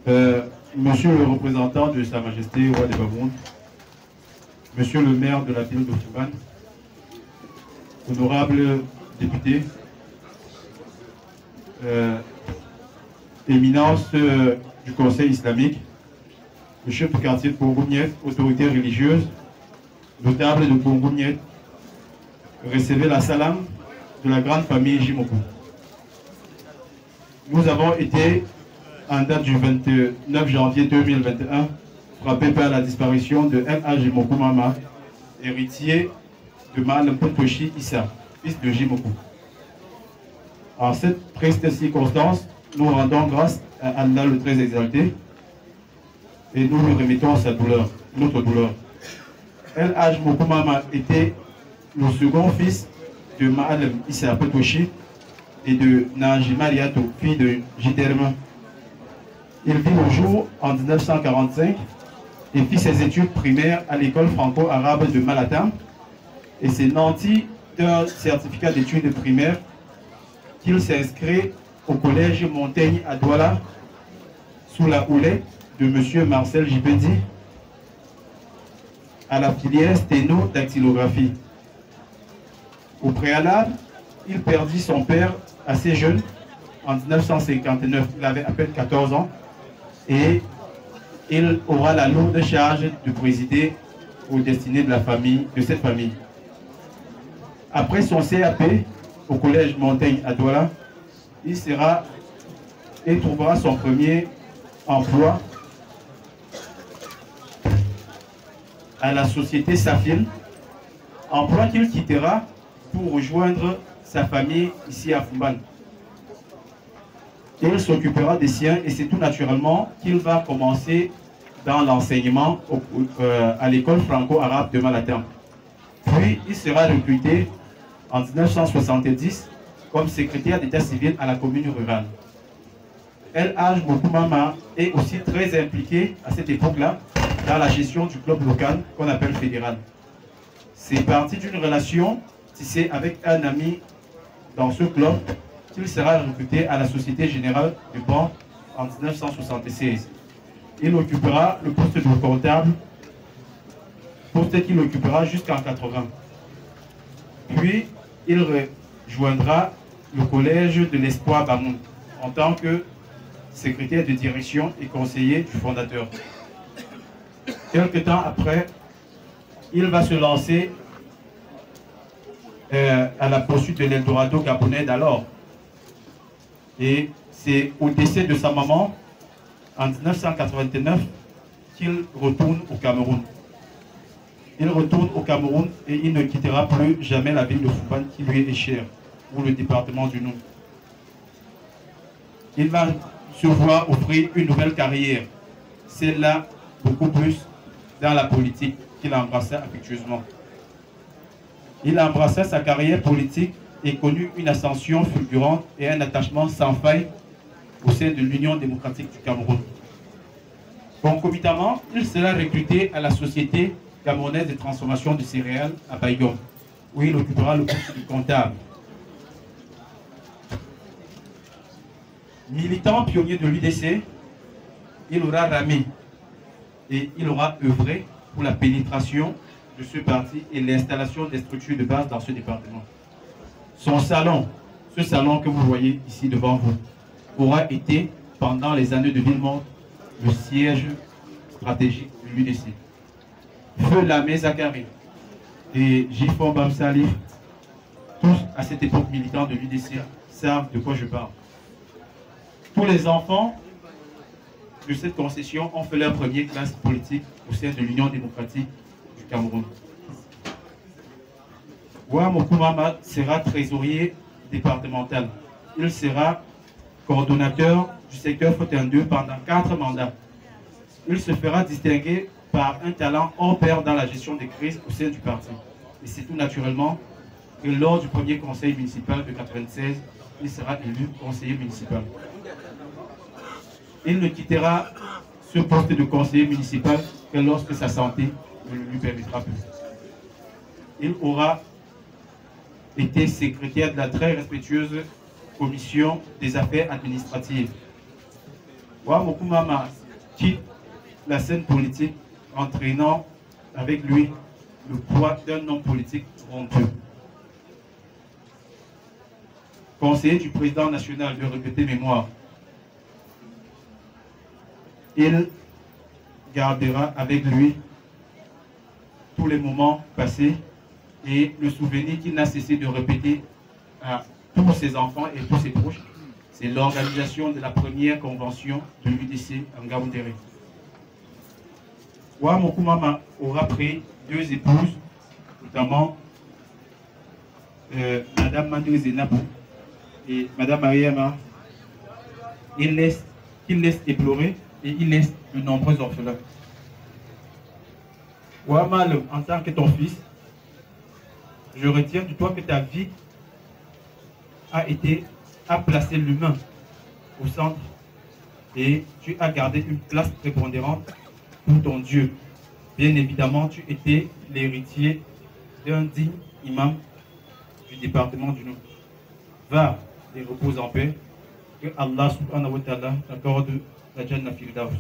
Monsieur le représentant de Sa Majesté Roi des Babounes, Monsieur le maire de la ville de Fouban, honorables députés, éminence du Conseil islamique, le chef de quartier de Congouniet, autorités religieuses, notables de Congouniet, recevez la salam de la grande famille Jimoku. Nous avons été, en date du 29 janvier 2021, frappés par la disparition de M.A. Jimoku Mama, héritier de Mal Mpotoshi Issa, fils de Jimoku. En cette triste circonstance, nous rendons grâce à Allah le très exalté et nous lui remettons sa douleur, notre douleur. El-Haj Mokoumama était le second fils de Ma'alem Issa Potoshi et de Naji Mariato, fille de Jiterma. Il vit le jour en 1945 et fit ses études primaires à l'école franco-arabe de Malatam et s'est nanti d'un certificat d'études primaires qu'il s'inscrit au collège Montaigne à Douala sous la houlette de M. Marcel Jipedi à la filière sténo-dactylographie. Au préalable, il perdit son père assez jeune, en 1959, il avait à peine 14 ans, et il aura la lourde charge de présider aux destinées de la famille, de cette famille. Après son CAP au collège Montaigne à Douala, il trouvera son premier emploi à la société Safil, emploi qu'il quittera pour rejoindre sa famille ici à Fouban. Il s'occupera des siens et c'est tout naturellement qu'il va commencer dans l'enseignement à l'école franco-arabe de Malatam. Puis il sera recruté en 1970 comme secrétaire d'état civil à la commune rurale. El-Haj Mokoumama est aussi très impliqué à cette époque-là dans la gestion du club local qu'on appelle fédéral. C'est parti d'une relation tissée avec un ami dans ce club qu'il sera recruté à la Société Générale de Banque en 1976. Il occupera le poste de comptable, poste qu'il occupera jusqu'en 80. Puis il rejoindra le collège de l'Espoir Bamoun en tant que secrétaire de direction et conseiller du fondateur. Quelque temps après, il va se lancer à la poursuite de l'Eldorado gabonais d'alors. Et c'est au décès de sa maman, en 1989, qu'il retourne au Cameroun. Il retourne au Cameroun et il ne quittera plus jamais la ville de Fouban qui lui est chère, ou le département du Nord. Il va se voir offrir une nouvelle carrière, celle-là beaucoup plus dans la politique qu'il embrassa affectueusement. Il embrassa sa carrière politique et connut une ascension fulgurante et un attachement sans faille au sein de l'Union démocratique du Cameroun. Concomitamment, il sera recruté à la Société camerounaise de transformation de céréales à Baïgom, où il occupera le poste de comptable. Militant pionnier de l'UDC, il aura ramé et il aura œuvré pour la pénétration de ce parti et l'installation des structures de base dans ce département. Son salon, ce salon que vous voyez ici devant vous, aura été, pendant les années de Villemont, le siège stratégique de l'UDC. Feu Lamé Zakari et Gifon Bamsali, tous à cette époque militants de l'UDC, savent de quoi je parle. Tous les enfants de cette concession ont fait leur première classe politique au sein de l'Union démocratique du Cameroun. Mokoumama sera trésorier départemental. Il sera coordonnateur du secteur Fauteuil 2 pendant 4 mandats. Il se fera distinguer par un talent hors pair dans la gestion des crises au sein du parti. Et c'est tout naturellement que lors du premier conseil municipal de 1996, il sera élu conseiller municipal. Il ne quittera ce poste de conseiller municipal que lorsque sa santé ne lui permettra plus. Il aura été secrétaire de la très respectueuse commission des affaires administratives. Wa Mokumama quitte la scène politique, entraînant avec lui le poids d'un homme politique honteux. Conseiller du président national de répéter mémoire, il gardera avec lui tous les moments passés et le souvenir qu'il n'a cessé de répéter à tous ses enfants et tous ses proches, c'est l'organisation de la première convention de l'UDC en Ngaoundéré. Wa Mokumama aura pris 2 épouses, notamment Madame Mandou Zenabou et Madame Mariama. Il laisse déplorer et il laisse de nombreux orphelins. Ouamal, en tant que ton fils, je retiens de toi que ta vie a placé l'humain au centre et tu as gardé une place prépondérante pour ton Dieu. Bien évidemment, tu étais l'héritier d'un digne imam du département du Nord. Va et repose en paix. Que Allah subhanahu wa ta'ala t'accorde la Jannah Firdaus.